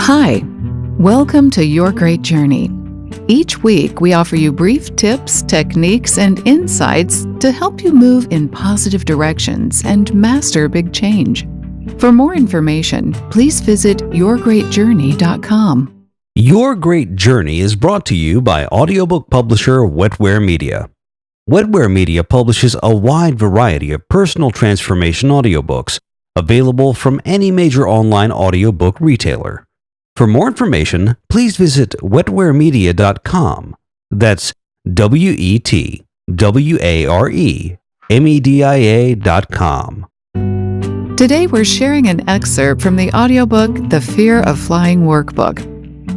Hi, welcome to Your Great Journey. Each week, we offer you brief tips, techniques, and insights to help you move in positive directions and master big change. For more information, please visit yourgreatjourney.com. Your Great Journey is brought to you by audiobook publisher Wetware Media. Wetware Media publishes a wide variety of personal transformation audiobooks available from any major online audiobook retailer. For more information, please visit wetwaremedia.com. That's WETWAREMEDIA.com. Today, we're sharing an excerpt from the audiobook The Fear of Flying Workbook.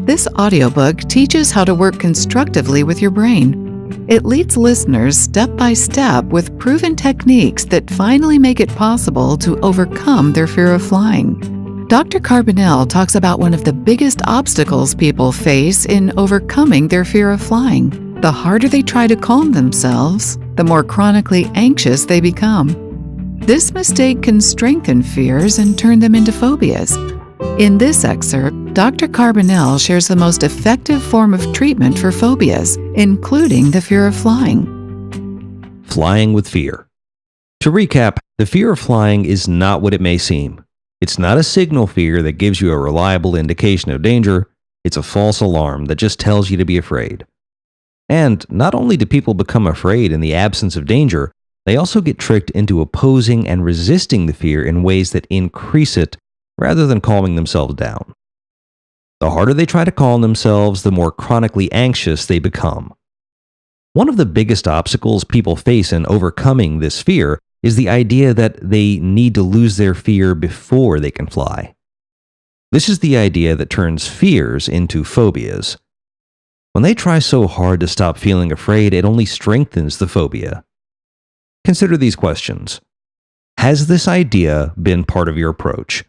This audiobook teaches how to work constructively with your brain. It leads listeners step by step with proven techniques that finally make it possible to overcome their fear of flying. Dr. Carbonell talks about one of the biggest obstacles people face in overcoming their fear of flying. The harder they try to calm themselves, the more chronically anxious they become. This mistake can strengthen fears and turn them into phobias. In this excerpt, Dr. Carbonell shares the most effective form of treatment for phobias, including the fear of flying. Flying with fear. To recap, the fear of flying is not what it may seem. It's not a signal fear that gives you a reliable indication of danger. It's a false alarm that just tells you to be afraid. And not only do people become afraid in the absence of danger, they also get tricked into opposing and resisting the fear in ways that increase it rather than calming themselves down. The harder they try to calm themselves, the more chronically anxious they become. One of the biggest obstacles people face in overcoming this fear is the idea that they need to lose their fear before they can fly. This is the idea that turns fears into phobias. When they try so hard to stop feeling afraid, it only strengthens the phobia. Consider these questions. Has this idea been part of your approach?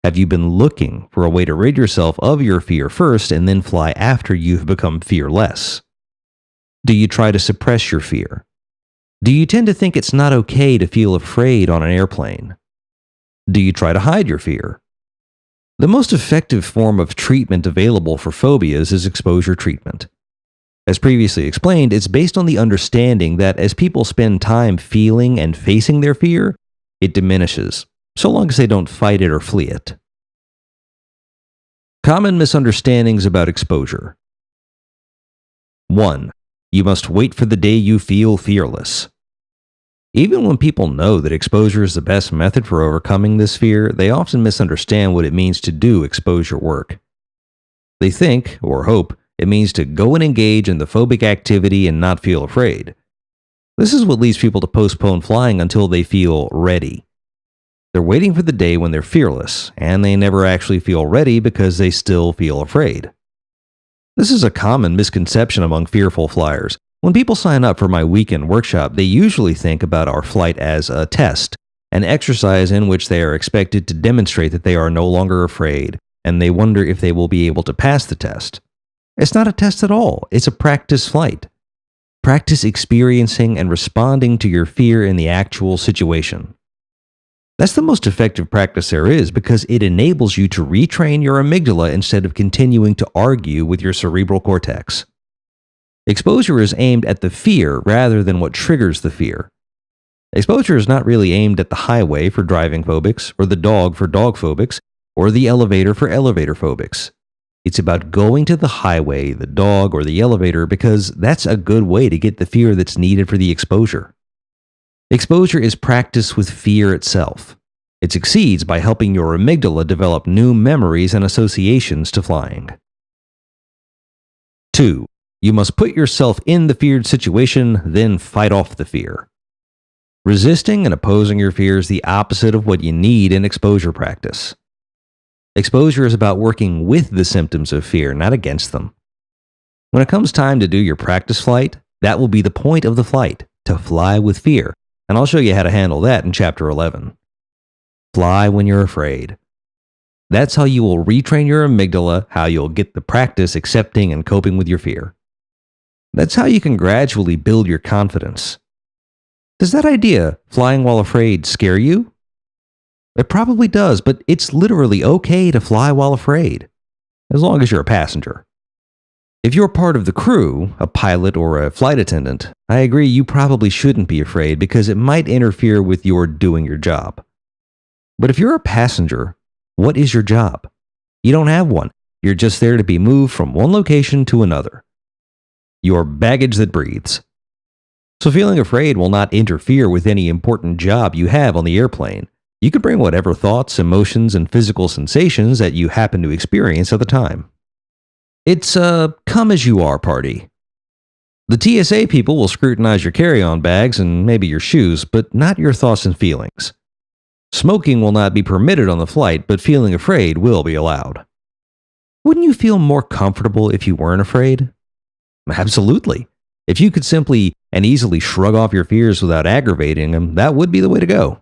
Have you been looking for a way to rid yourself of your fear first and then fly after you've become fearless? Do you try to suppress your fear? Do you tend to think it's not okay to feel afraid on an airplane? Do you try to hide your fear? The most effective form of treatment available for phobias is exposure treatment. As previously explained, it's based on the understanding that as people spend time feeling and facing their fear, it diminishes, so long as they don't fight it or flee it. Common misunderstandings about exposure. 1. You must wait for the day you feel fearless. Even when people know that exposure is the best method for overcoming this fear, they often misunderstand what it means to do exposure work. They think, or hope, it means to go and engage in the phobic activity and not feel afraid. This is what leads people to postpone flying until they feel ready. They're waiting for the day when they're fearless, and they never actually feel ready because they still feel afraid. This is a common misconception among fearful flyers. When people sign up for my weekend workshop, they usually think about our flight as a test, an exercise in which they are expected to demonstrate that they are no longer afraid, and they wonder if they will be able to pass the test. It's not a test at all. It's a practice flight. Practice experiencing and responding to your fear in the actual situation. That's the most effective practice there is because it enables you to retrain your amygdala instead of continuing to argue with your cerebral cortex. Exposure is aimed at the fear rather than what triggers the fear. Exposure is not really aimed at the highway for driving phobics, or the dog for dog phobics, or the elevator for elevator phobics. It's about going to the highway, the dog, or the elevator because that's a good way to get the fear that's needed for the exposure. Exposure is practice with fear itself. It succeeds by helping your amygdala develop new memories and associations to flying. 2. You must put yourself in the feared situation, then fight off the fear. Resisting and opposing your fear is the opposite of what you need in exposure practice. Exposure is about working with the symptoms of fear, not against them. When it comes time to do your practice flight, that will be the point of the flight, to fly with fear. And I'll show you how to handle that in Chapter 11. Fly when you're afraid. That's how you will retrain your amygdala, how you'll get the practice accepting and coping with your fear. That's how you can gradually build your confidence. Does that idea, flying while afraid, scare you? It probably does, but it's literally okay to fly while afraid. as long as you're a passenger. If you're part of the crew, a pilot or a flight attendant, I agree you probably shouldn't be afraid because it might interfere with your doing your job. But if you're a passenger, what is your job? You don't have one. You're just there to be moved from one location to another. You're baggage that breathes. So feeling afraid will not interfere with any important job you have on the airplane. You can bring whatever thoughts, emotions, and physical sensations that you happen to experience at the time. It's a come-as-you-are party. The TSA people will scrutinize your carry-on bags and maybe your shoes, but not your thoughts and feelings. Smoking will not be permitted on the flight, but feeling afraid will be allowed. Wouldn't you feel more comfortable if you weren't afraid? Absolutely. If you could simply and easily shrug off your fears without aggravating them, that would be the way to go.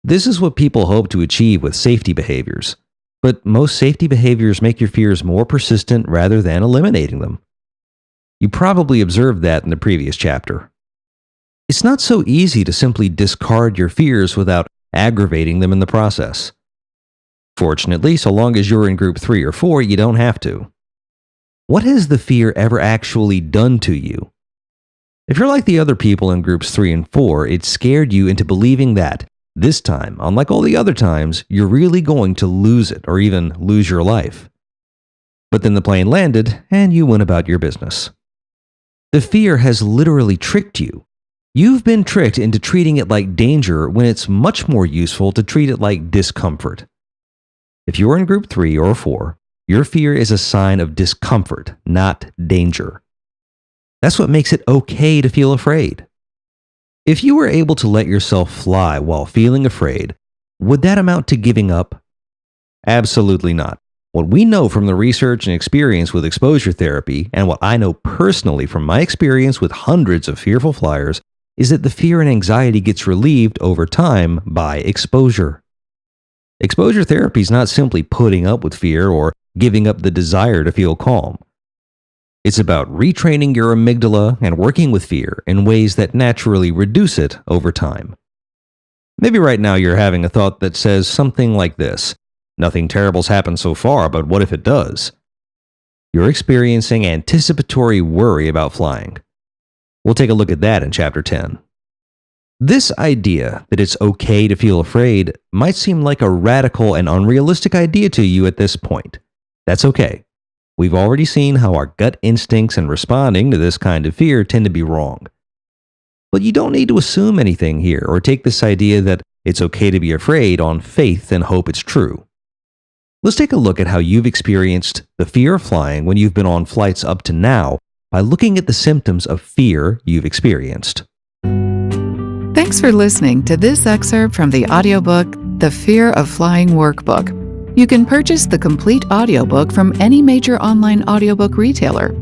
This is what people hope to achieve with safety behaviors. But most safety behaviors make your fears more persistent rather than eliminating them. You probably observed that in the previous chapter. It's not so easy to simply discard your fears without aggravating them in the process. Fortunately, so long as you're in group 3 or 4, you don't have to. What has the fear ever actually done to you? If you're like the other people in groups 3 and 4, it scared you into believing that this time, unlike all the other times, you're really going to lose it or even lose your life. But then the plane landed and you went about your business. The fear has literally tricked you. You've been tricked into treating it like danger when it's much more useful to treat it like discomfort. If you're in group 3 or 4, your fear is a sign of discomfort, not danger. That's what makes it okay to feel afraid. If you were able to let yourself fly while feeling afraid, would that amount to giving up? Absolutely not. What we know from the research and experience with exposure therapy, and what I know personally from my experience with hundreds of fearful flyers, is that the fear and anxiety gets relieved over time by exposure. Exposure therapy is not simply putting up with fear or giving up the desire to feel calm. It's about retraining your amygdala and working with fear in ways that naturally reduce it over time. Maybe right now you're having a thought that says something like this: nothing terrible's happened so far, but what if it does? You're experiencing anticipatory worry about flying. We'll take a look at that in Chapter 10. This idea that it's okay to feel afraid might seem like a radical and unrealistic idea to you at this point. That's okay. We've already seen how our gut instincts in responding to this kind of fear tend to be wrong. But you don't need to assume anything here or take this idea that it's okay to be afraid on faith and hope it's true. Let's take a look at how you've experienced the fear of flying when you've been on flights up to now by looking at the symptoms of fear you've experienced. Thanks for listening to this excerpt from the audiobook, The Fear of Flying Workbook. You can purchase the complete audiobook from any major online audiobook retailer.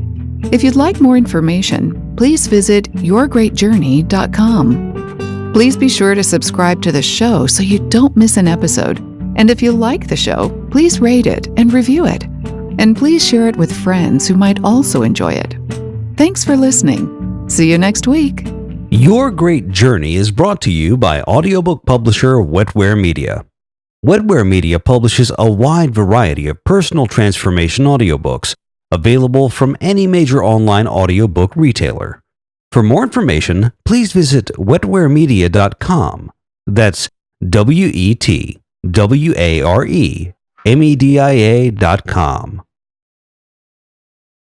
If you'd like more information, please visit yourgreatjourney.com. Please be sure to subscribe to the show so you don't miss an episode. And if you like the show, please rate it and review it. And please share it with friends who might also enjoy it. Thanks for listening. See you next week. Your Great Journey is brought to you by audiobook publisher Wetware Media. Wetware Media publishes a wide variety of personal transformation audiobooks available from any major online audiobook retailer. For more information, please visit wetwaremedia.com. That's WETWAREMEDIA.com.